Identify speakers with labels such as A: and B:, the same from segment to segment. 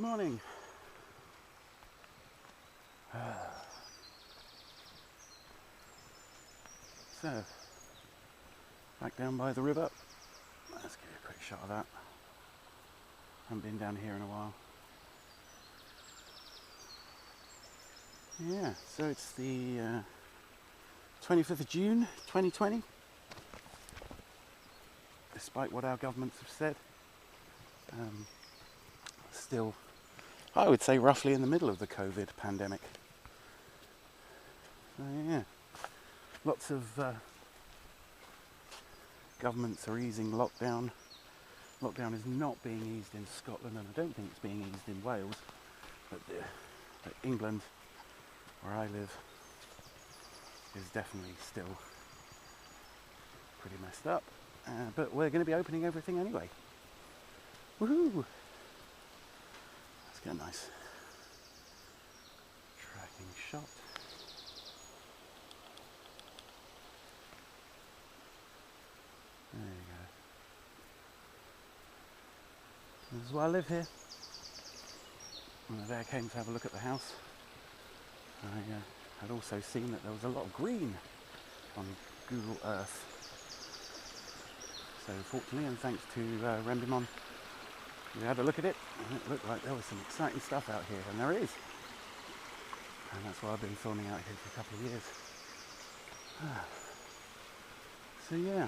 A: Morning. So, back down by the river. Let's get a quick shot of that. Haven't been down here in a while. Yeah, so it's the 25th of June 2020. Despite what our governments have said, still, I would say, roughly in the middle of the COVID pandemic. So yeah, lots of governments are easing lockdown. Lockdown is not being eased in Scotland, and I don't think it's being eased in Wales. But England, where I live, is definitely still pretty messed up. But we're going to be opening everything anyway. Woohoo! Let's get a nice tracking shot. There you go. This is why I live here. When I there came to have a look at the house, I had also seen that there was a lot of green on Google Earth. So fortunately, and thanks to Rendemon, we had a look at it, and it looked like there was some exciting stuff out here, and there is. And that's why I've been filming out here for a couple of years. So yeah,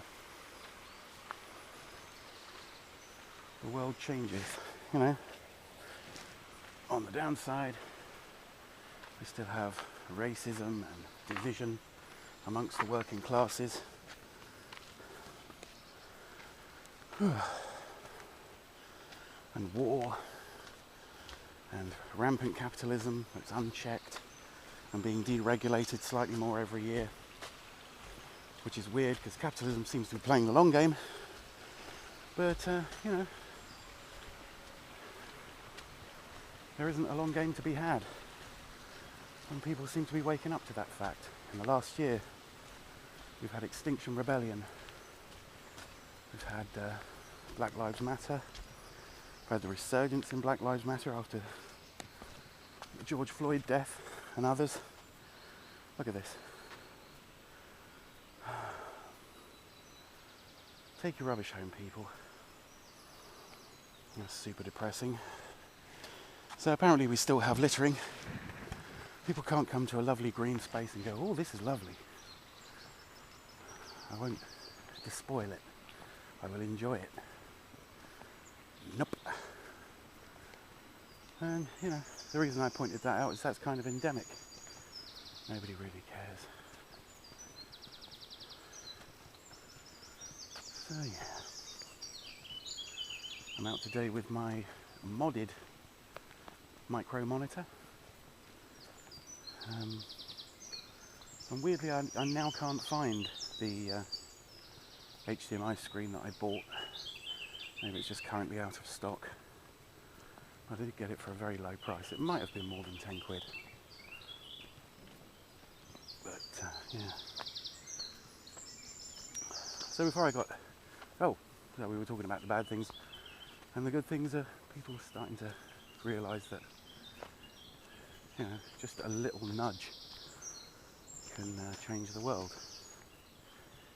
A: the world changes, you know. On the downside, we still have racism and division amongst the working classes. And war and rampant capitalism that's unchecked and being deregulated slightly more every year, which is weird because capitalism seems to be playing the long game, but you know, there isn't a long game to be had, and people seem to be waking up to that fact. In the last year we've had Extinction Rebellion, we've had Black Lives Matter, we've had the resurgence in Black Lives Matter after the George Floyd death and others. Look at this. Take your rubbish home, people. That's super depressing. So apparently we still have littering. People can't come to a lovely green space and go, oh, this is lovely. I won't despoil it. I will enjoy it. Nope. And, you know, the reason I pointed that out is that's kind of endemic. Nobody really cares. So, yeah. I'm out today with my modded micro monitor. And weirdly, I now can't find the HDMI screen that I bought. Maybe it's just currently out of stock. I did get it for a very low price. It might have been more than 10 quid. But yeah. So before I got... Oh, so we were talking about the bad things. And the good things are people starting to realise that, you know, just a little nudge can change the world.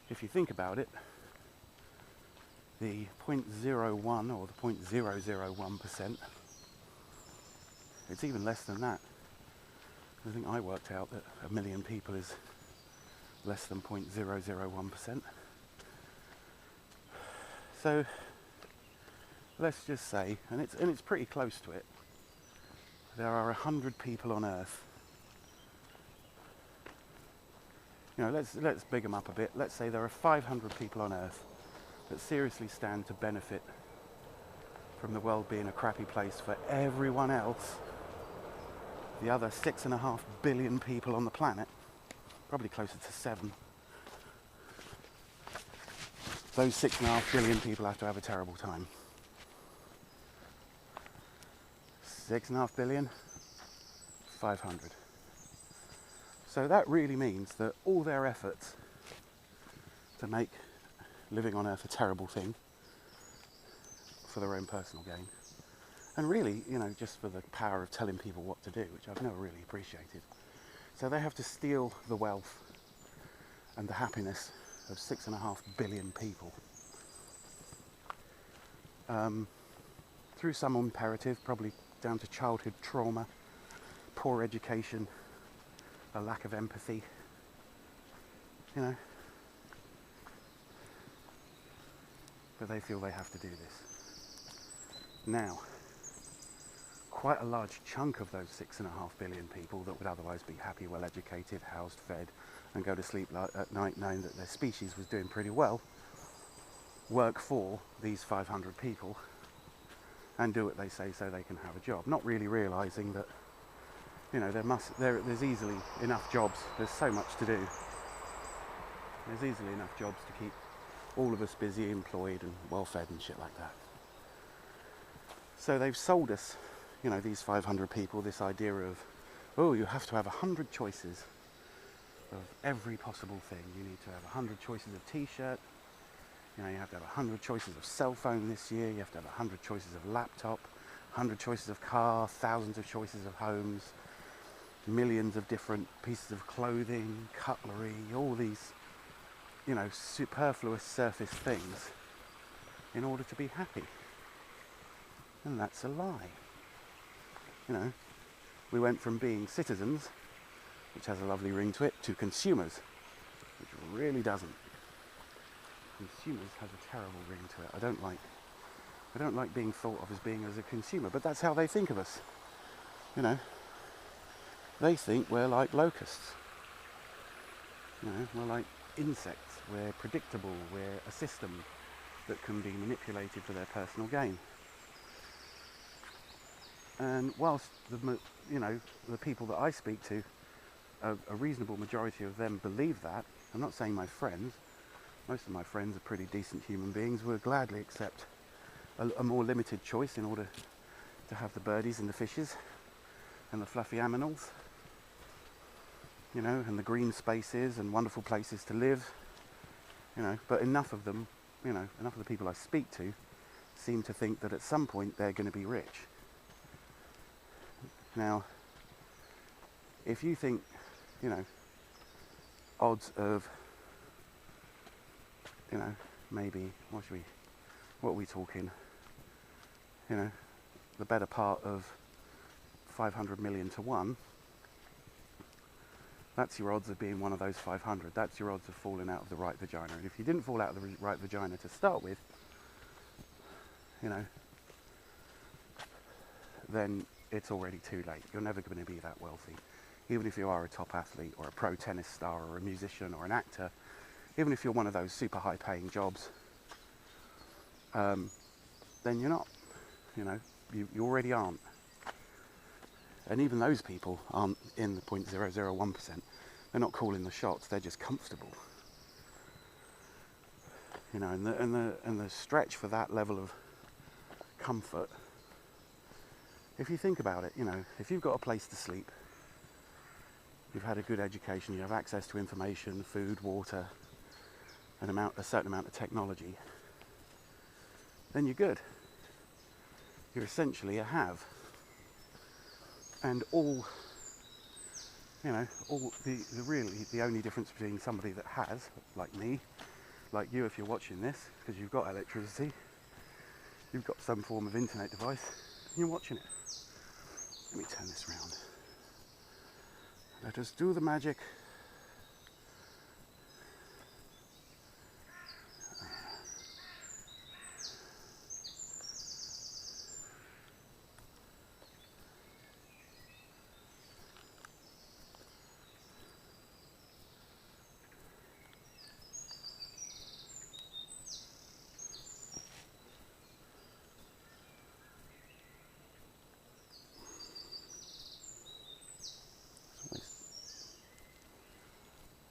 A: If you think about it, the 0.01 or the 0.001%, it's even less than that. I think I worked out that 1 million people is less than 0.001%. So let's just say, and it's pretty close to it, there are 100 people on Earth. You know, let's big them up a bit. Let's say there are 500 people on Earth that seriously stand to benefit from the world being a crappy place for everyone else. The other 6.5 billion people on the planet, probably closer to 7. Those 6.5 billion people have to have a terrible time. 6.5 billion, 500. So that really means that all their efforts to make living on Earth a terrible thing for their own personal gain And really, you know, just for the power of telling people what to do, which I've never really appreciated. So they have to steal the wealth and the happiness of 6.5 billion people through some imperative, probably down to childhood trauma, poor education, a lack of empathy, you know. But they feel they have to do this. Now, quite a large chunk of those 6.5 billion people that would otherwise be happy, well educated, housed, fed, and go to sleep at night knowing that their species was doing pretty well, work for these 500 people and do what they say so they can have a job, not really realising that, you know, there's easily enough jobs. There's so much to do. There's easily enough jobs to keep all of us busy, employed, and well fed and shit like that. So they've sold us, you know, these 500 people, this idea of, oh, you have to have 100 choices of every possible thing. You need to have 100 choices of t-shirt. You know, you have to have 100 choices of cell phone this year. You have to have 100 choices of laptop, 100 choices of car, thousands of choices of homes, millions of different pieces of clothing, cutlery, all these, you know, superfluous surface things in order to be happy. And that's a lie. You know, we went from being citizens, which has a lovely ring to it, to consumers, which really doesn't. Consumers has a terrible ring to it. I don't like being thought of as being as a consumer, but that's how they think of us. You know, they think we're like locusts. You know, we're like insects. We're predictable. We're a system that can be manipulated for their personal gain. And whilst the people that I speak to, a reasonable majority of them believe that. I'm not saying my friends. Most of my friends are pretty decent human beings. Will gladly accept a more limited choice in order to have the birdies and the fishes and the fluffy aminals, you know, and the green spaces and wonderful places to live, you know. But enough of them, you know, enough of the people I speak to seem to think that at some point they're going to be rich. Now, if you think, you know, odds of, you know, maybe, what are we talking, you know, the better part of 500 million to 1, that's your odds of being one of those 500. That's your odds of falling out of the right vagina. And if you didn't fall out of the right vagina to start with, you know, then it's already too late. You're never going to be that wealthy. Even if you are a top athlete or a pro tennis star or a musician or an actor, even if you're one of those super high paying jobs, then you're not, you know, you already aren't. And even those people aren't in the 0.001%. They're not calling the shots, they're just comfortable. You know, and the stretch for that level of comfort, if you think about it, you know, if you've got a place to sleep, you've had a good education, you have access to information, food, water, a certain amount of technology, then you're good. You're essentially a have. And all the only difference between somebody that has, like me, like you if you're watching this, because you've got electricity, you've got some form of internet device, and you're watching it. Let me turn this round. Let us do the magic.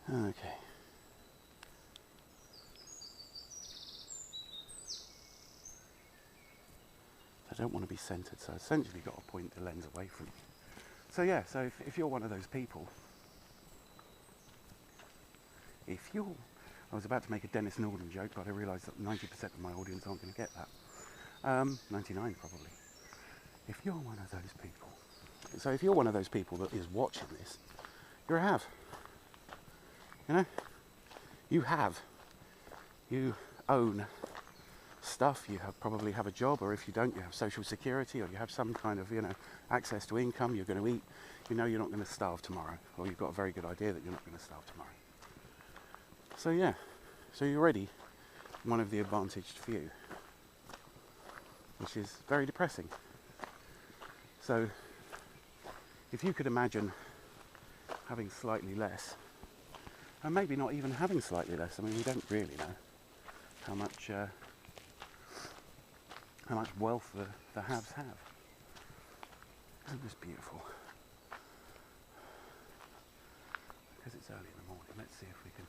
A: Okay. I don't want to be centered, so I essentially got to point the lens away from you. So yeah, so if you're one of those people, I was about to make a Dennis Norden joke, but I realised that 90% of my audience aren't going to get that. 99 probably. if you're one of those people, so if you're one of those people that is watching this, you're a have. You know? You own stuff, you probably have a job, or if you don't, you have social security, or you have some kind of, access to income, you're going to eat, you're not going to starve tomorrow, or you've got a very good idea that you're not going to starve tomorrow. So yeah, so you're already one of the advantaged few, which is very depressing. So if you could imagine having slightly less, and maybe not even having slightly less, I mean, we don't really know how much wealth the haves have. Isn't this beautiful? Because it's early in the morning, let's see if we can.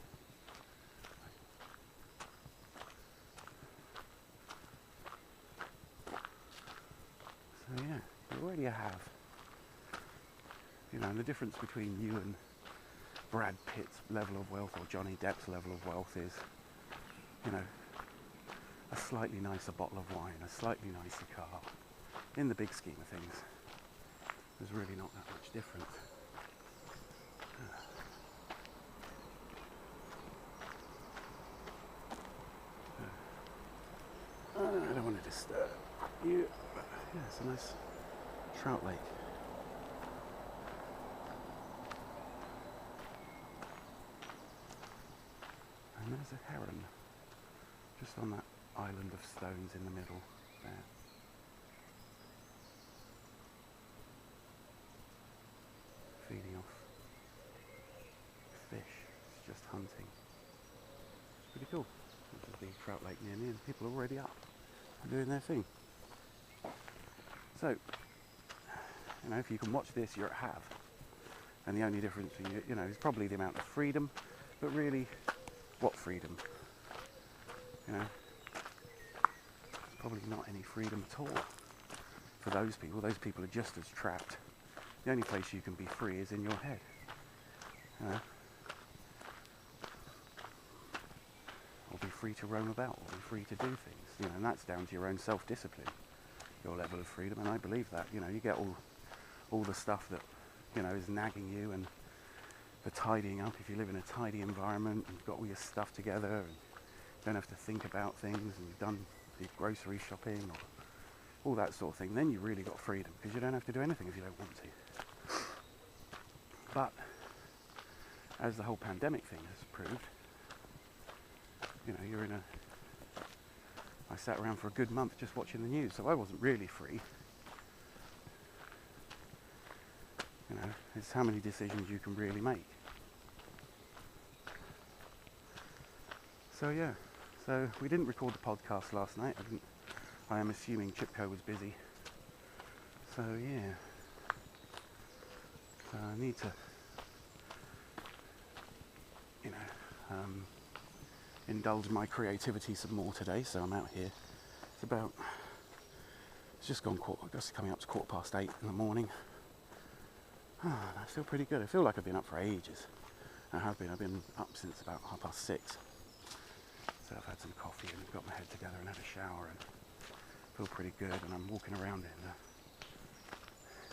A: So yeah, you already have. And the difference between you and Brad Pitt's level of wealth or Johnny Depp's level of wealth is, a slightly nicer bottle of wine, a slightly nicer car. In the big scheme of things, there's really not that much difference. I don't want to disturb you, but yeah, it's a nice trout lake. And there's a heron just on that island of stones in the middle there. Feeding off fish, it's just hunting. It's pretty cool. There's a big trout lake near me and people are already up and doing their thing. So, if you can watch this, you're at have. And the only difference, is probably the amount of freedom, but really, what freedom? There's probably not any freedom at all for those people. Those people are just as trapped. The only place you can be free is in your head. Or be free to roam about, or be free to do things. And that's down to your own self-discipline, your level of freedom. And I believe that. You get all the stuff that is nagging you, and the tidying up. If you live in a tidy environment, and you've got all your stuff together, and you don't have to think about things, and you've done your grocery shopping, or all that sort of thing, then you really got freedom, because you don't have to do anything if you don't want to. But as the whole pandemic thing has proved, you're in I sat around for a good month just watching the news, so I wasn't really free. It's how many decisions you can really make. So yeah, so we didn't record the podcast last night. I am assuming Chipko was busy. So yeah, so I need to, indulge my creativity some more today. So I'm out here. It's just coming up to 8:15 in the morning. I feel pretty good. I feel like I've been up for ages. I have been. I've been up since about 6:30. So I've had some coffee and got my head together and had a shower and feel pretty good. And I'm walking around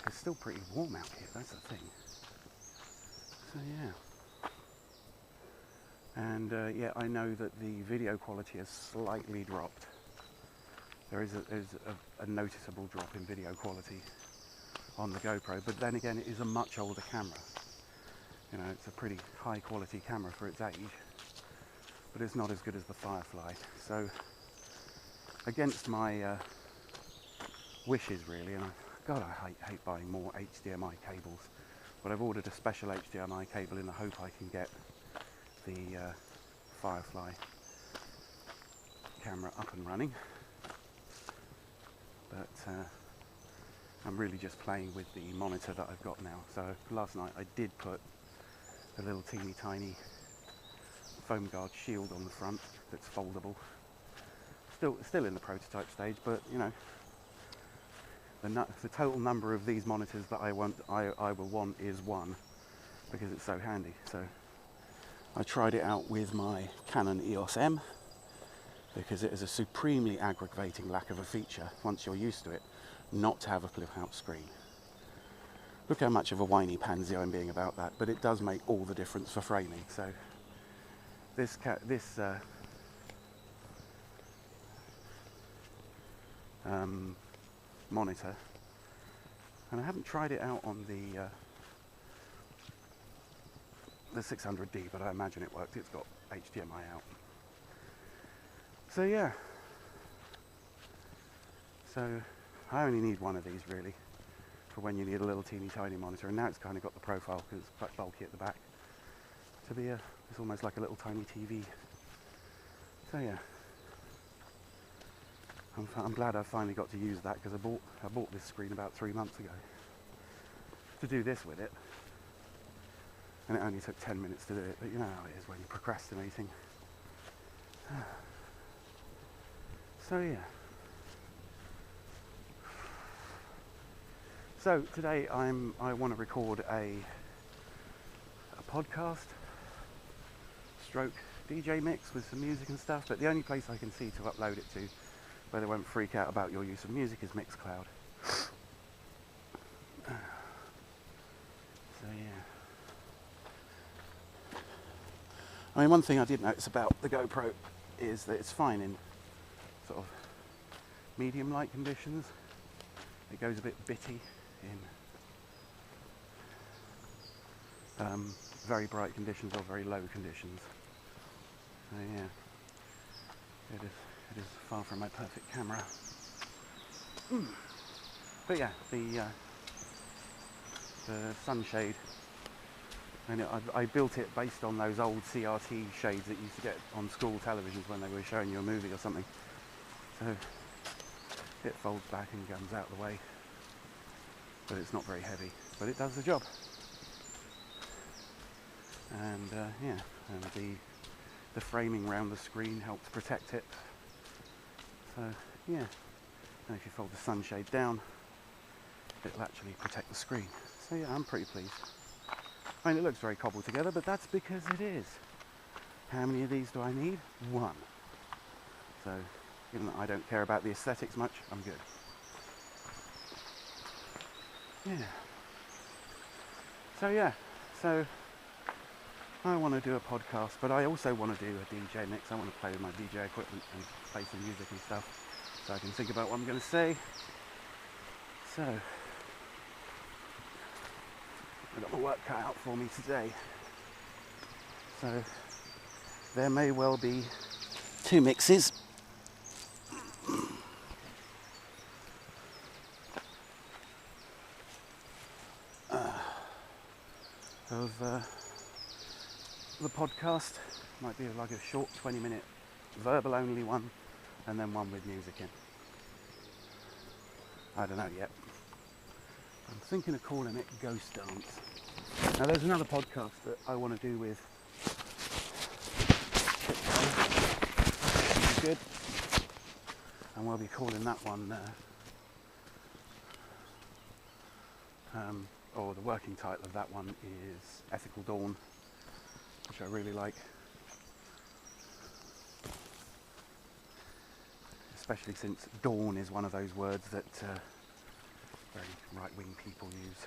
A: it's still pretty warm out here. That's the thing. So yeah. And I know that the video quality has slightly dropped. There is a noticeable drop in video quality on the GoPro, but then again, it is a much older camera. It's a pretty high quality camera for its age, but it's not as good as the Firefly. So against my wishes really, and I hate buying more HDMI cables, but I've ordered a special HDMI cable in the hope I can get the Firefly camera up and running. But I'm really just playing with the monitor that I've got now. So last night I did put a little teeny tiny foam guard shield on the front that's foldable. Still in the prototype stage, but the total number of these monitors that I will want is 1, because it's so handy. So I tried it out with my Canon EOS M, because it is a supremely aggravating lack of a feature once you're used to it. not to have a flip out screen. Look how much of a whiny pansy I'm being about that, but it does make all the difference for framing. So this monitor, and I haven't tried it out on the 600D, but I imagine it works. It's got HDMI out. So yeah, so I only need one of these really for when you need a little teeny tiny monitor, and now it's kind of got the profile because it's quite bulky at the back to be it's almost like a little tiny TV. So yeah, I'm glad I finally got to use that, because I bought this screen about 3 months ago to do this with it, and it only took 10 minutes to do it. But you know how it is when you're procrastinating. So yeah. So today I want to record a podcast stroke DJ mix with some music and stuff, but the only place I can see to upload it to where they won't freak out about your use of music is Mixcloud. So yeah. I mean, one thing I did notice about the GoPro is that it's fine in sort of medium light conditions. It goes a bit bitty in very bright conditions or very low conditions. So yeah, it is far from my perfect camera. But yeah, the sunshade, and I built it based on those old CRT shades that you used to get on school televisions when they were showing you a movie or something. So it folds back and comes out of the way, but it's not very heavy, but it does the job. And yeah, and the framing around the screen helps protect it. So yeah, and if you fold the sunshade down, it'll actually protect the screen. So yeah, I'm pretty pleased. I mean, it looks very cobbled together, but that's because it is. How many of these do I need? One. So even though I don't care about the aesthetics much, I'm good. Yeah. So yeah, so I want to do a podcast, but I also want to do a DJ mix. I want to play with my DJ equipment and play some music and stuff, so I can think about what I'm going to say. So I've got my work cut out for me today. So there may well be 2 mixes. Of the podcast. Might be like a short 20-minute verbal only one, and then one with music in. I don't know yet. I'm thinking of calling it Ghost Dance. Now there's another podcast that I want to do with Chip, good, and we'll be calling that one or the working title of that one is Ethical Dawn, which I really like, especially since dawn is one of those words that very right-wing people use.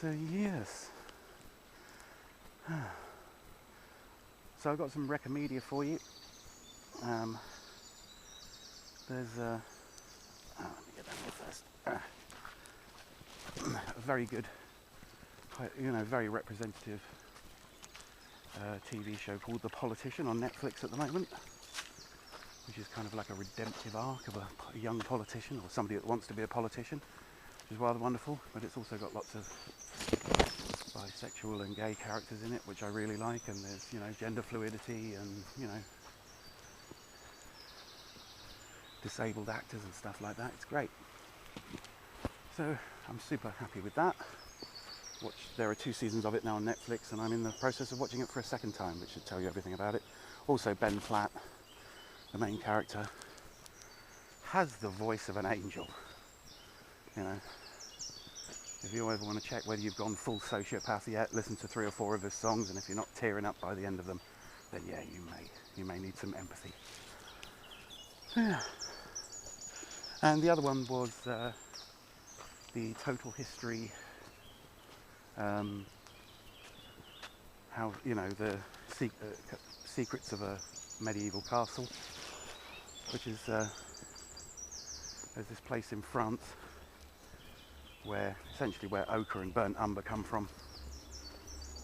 A: So yes, so I've got some Recomedia for you. There's let me get down here first. A very good, very representative TV show called The Politician on Netflix at the moment, which is kind of like a redemptive arc of a young politician or somebody that wants to be a politician, which is rather wonderful. But it's also got lots of bisexual and gay characters in it, which I really like, and there's gender fluidity and disabled actors and stuff like that. It's great. So I'm super happy with that. There are 2 seasons of it now on Netflix, and I'm in the process of watching it for a second time, which should tell you everything about it. Also, Ben Platt, the main character, has the voice of an angel. If you ever want to check whether you've gone full sociopath yet, listen to 3 or 4 of his songs, and if you're not tearing up by the end of them, then yeah, you may need some empathy. Yeah. And the other one was the total history, how, you know, the secrets of a medieval castle, which is there's this place in France where essentially where ochre and burnt umber come from,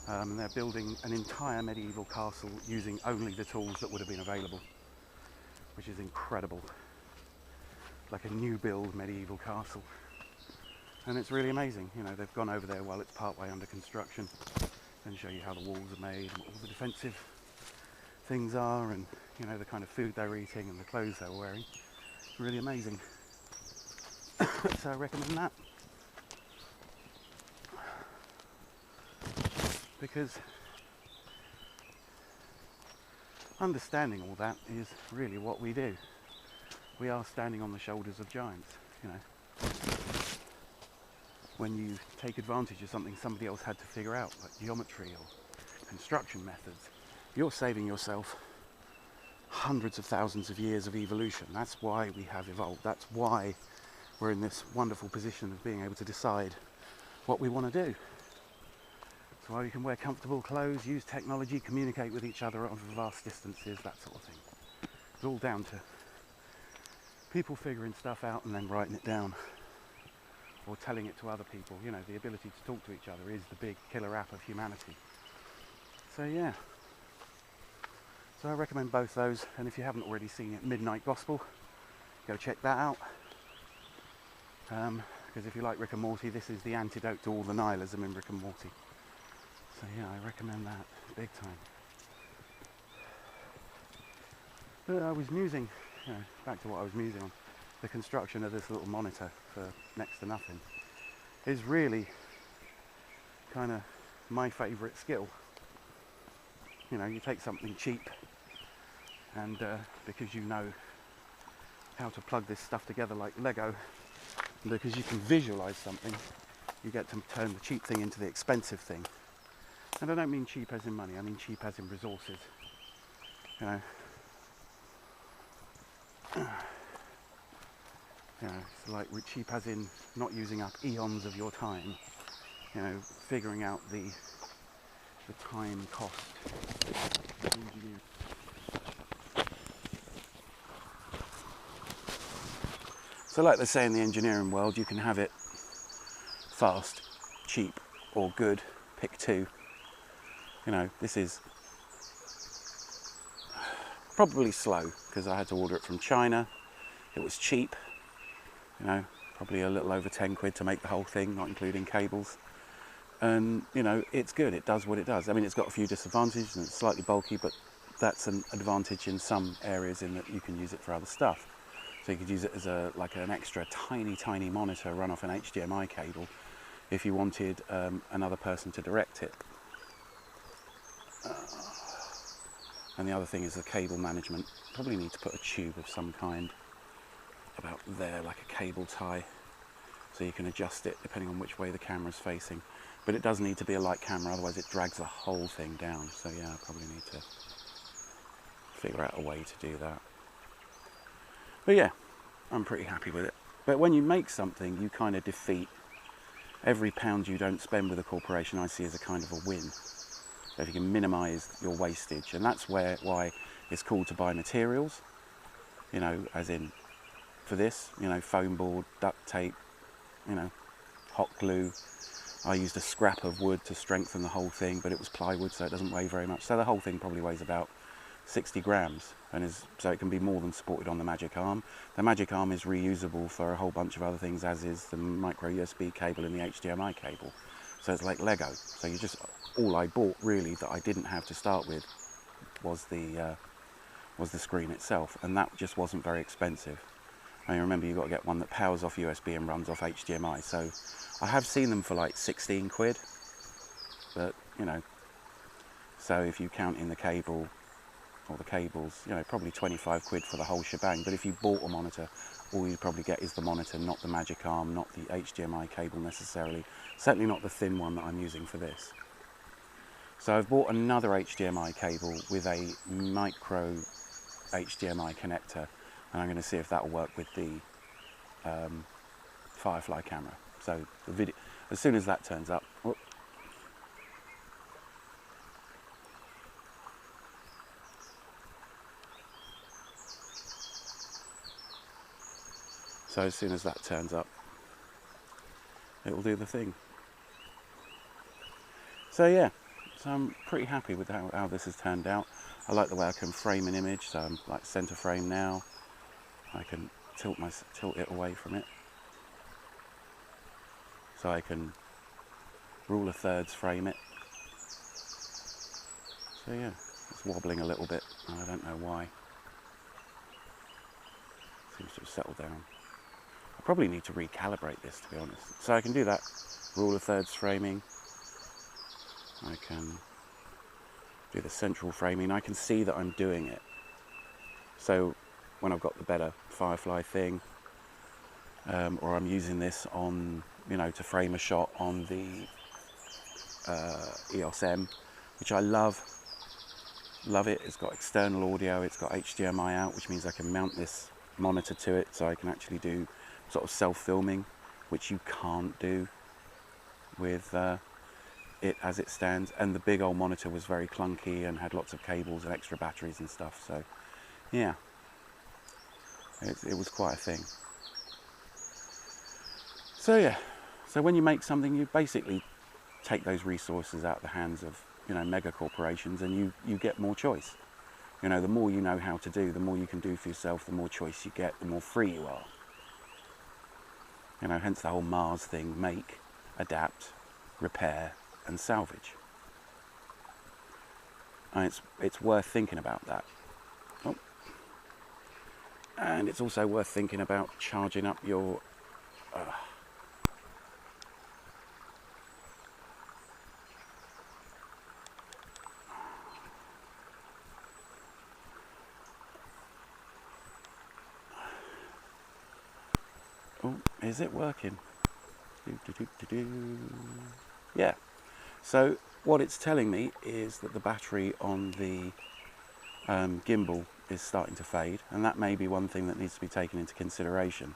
A: and they're building an entire medieval castle using only the tools that would have been available, which is incredible. Like a new build medieval castle, and it's really amazing. You know, they've gone over there while it's partway under construction and show you how the walls are made and what all the defensive things are, and you know, the kind of food they're eating and the clothes they're wearing. It's really amazing. So I recommend that, because understanding all that is really what we do. We are standing on the shoulders of giants, you know. When you take advantage of something somebody else had to figure out, like geometry or construction methods, you're saving yourself hundreds of thousands of years of evolution. That's why we have evolved. That's why we're in this wonderful position of being able to decide what we want to do. That's why we can wear comfortable clothes, use technology, communicate with each other over vast distances, that sort of thing. It's all down to people figuring stuff out and then writing it down, or telling it to other people. You know, the ability to talk to each other is the big killer app of humanity. So yeah, so I recommend both those, and if you haven't already seen it, Midnight Gospel, go check that out, because if you like Rick and Morty, this is the antidote to all the nihilism in Rick and Morty. So yeah, I recommend that big time. But I was musing, you know, back to what I was musing on, the construction of this little monitor for next to nothing is really kind of my favourite skill. You know, you take something cheap, and because you know how to plug this stuff together like Lego, and because you can visualise something, you get to turn the cheap thing into the expensive thing. And I don't mean cheap as in money, I mean cheap as in resources. You know, it's like cheap as in not using up eons of your time, you know, figuring out the time cost. So like they say in the engineering world, you can have it fast, cheap or good, pick two. You know, this is probably slow because I had to order it from China. It was cheap, you know, probably a little over 10 quid to make the whole thing, not including cables. And, you know, it's good, it does what it does. I mean, it's got a few disadvantages and it's slightly bulky, but that's an advantage in some areas in that you can use it for other stuff. So you could use it as like an extra tiny monitor run off an HDMI cable if you wanted another person to direct it. And the other thing is the cable management. Probably need to put a tube of some kind about there, like a cable tie, so you can adjust it depending on which way the camera's facing. But it does need to be a light camera, otherwise it drags the whole thing down. So yeah, I probably need to figure out a way to do that. But yeah, I'm pretty happy with it. But when you make something, you kind of defeat every pound you don't spend with a corporation. I see as a kind of a win. So if you can minimise your wastage, and that's why it's cool to buy materials, you know, as in for this, you know, foam board, duct tape, you know, hot glue. I used a scrap of wood to strengthen the whole thing, but it was plywood, so it doesn't weigh very much. So the whole thing probably weighs about 60 grams, and so it can be more than supported on the Magic Arm. The Magic Arm is reusable for a whole bunch of other things, as is the micro USB cable and the HDMI cable. So it's like Lego. So you just, all I bought really that I didn't have to start with was the screen itself, and that just wasn't very expensive. I mean, remember, you've got to get one that powers off USB and runs off HDMI. So I have seen them for like 16 quid, but you know, so if you count in the cable or the cables, you know, probably 25 quid for the whole shebang. But if you bought a monitor, all you'd probably get is the monitor, not the Magic Arm, not the HDMI cable necessarily, certainly not the thin one that I'm using for this. So I've bought another HDMI cable with a micro HDMI connector, and I'm going to see if that will work with the Firefly camera. So the video, as soon as that turns up, it will do the thing. So yeah, so I'm pretty happy with how this has turned out. I like the way I can frame an image, so I'm like center frame now. I can tilt it away from it. So I can rule of thirds frame it. So yeah, it's wobbling a little bit, and I don't know why. Seems to have settled down. I probably need to recalibrate this, to be honest. So I can do that, rule of thirds framing. I can do the central framing. I can see that I'm doing it. So when I've got the better Firefly thing, or I'm using this on, to frame a shot on the EOS M, which I love it. It's got external audio, it's got HDMI out, which means I can mount this monitor to it, so I can actually do sort of self-filming, which you can't do with it as it stands. And the big old monitor was very clunky and had lots of cables and extra batteries and stuff, so yeah, it was quite a thing. So yeah, so when you make something, you basically take those resources out of the hands of mega corporations, and you get more choice. The more you know how to do, the more you can do for yourself, the more choice you get, the more free you are. Hence the whole Mars thing: make, adapt, repair and salvage. And it's worth thinking about that. Oh. And it's also worth thinking about charging up your oh, is it working? Yeah. So what it's telling me is that the battery on the gimbal is starting to fade, and that may be one thing that needs to be taken into consideration.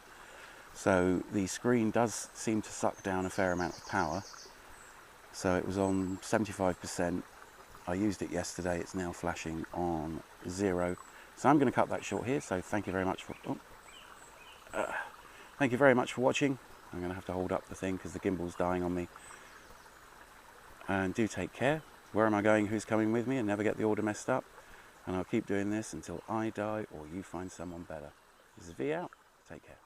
A: So the screen does seem to suck down a fair amount of power. So it was on 75%. I used it yesterday. It's now flashing on 0. So I'm going to cut that short here. So thank you very much for watching. I'm going to have to hold up the thing because the gimbal's dying on me. And do take care. Where am I going? Who's coming with me? And never get the order messed up. And I'll keep doing this until I die or you find someone better. This is V out. Take care.